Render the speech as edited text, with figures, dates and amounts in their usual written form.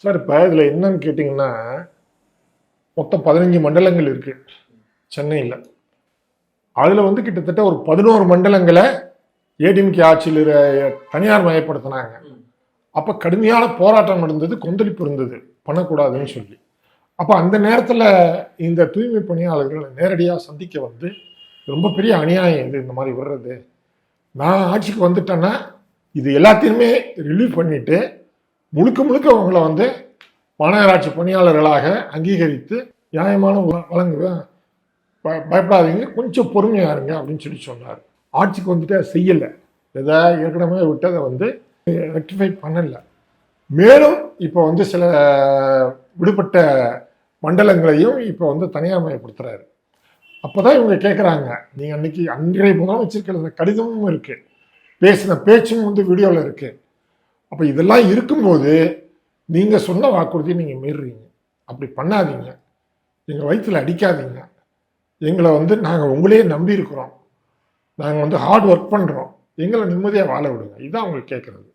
Sir இப்போ இதில் என்னன்னு கேட்டிங்கன்னா, மொத்தம் 15 மண்டலங்கள் இருக்கு சென்னையில். அதில் வந்து கிட்டத்தட்ட ஒரு 11 மண்டலங்களை ஏடிஎம்கே ஆட்சியில் தனியார் மயப்படுத்தினாங்க. அப்போ கடுமையான போராட்டம் நடந்தது, கொந்தளிப்பு இருந்தது, பண்ணக்கூடாதுன்னு சொல்லி. அப்போ அந்த நேரத்தில் இந்த தூய்மை பணியாளர்களை நேரடியாக சந்திக்க வந்து ரொம்ப பெரிய அநியாயம் இது, இந்த மாதிரி விடுறது. நான் ஆட்சிக்கு வந்துட்டேன்னா இது எல்லாத்தையுமே ரிலீவ் பண்ணிட்டு முழுக்க முழுக்க அவங்கள வந்து மாநகராட்சி பணியாளர்களாக அங்கீகரித்து நியாயமான வழங்குவேன், பயப்படாதீங்க, கொஞ்சம் பொறுமையா இருங்க அப்படின்னு சொல்லி சொன்னார். ஆட்சிக்கு வந்துட்டு செய்யலை, எதாவது ஏற்கனவே விட்டதை வந்து ரெக்டிஃபை பண்ணலை. மேலும் இப்போ வந்து சில விடுபட்ட மண்டலங்களையும் இப்போ வந்து தனியார் மயப்படுத்துறாரு. அப்போதான் இவங்க கேட்குறாங்க, நீங்கள் அன்னைக்கு அன்றைய முதலமைச்சருக்கு கடிதமும் இருக்கு, பேசின பேச்சும் வந்து வீடியோவில் இருக்கு. அப்போ இதெல்லாம் இருக்கும்போது நீங்கள் சொன்ன வாக்குறுதியை நீங்கள் மீறுறீங்க. அப்படி பண்ணாதீங்க, எங்கள் வயிற்றில் அடிக்காதீங்க, எங்களை வந்து நாங்கள் உங்களையே நம்பி இருக்கிறோம், நாங்கள் வந்து ஹார்ட் ஒர்க் பண்ணுறோம், எங்களை நிம்மதியாக வாழ விடுங்க, இதுதான் அவங்க கேட்குறது.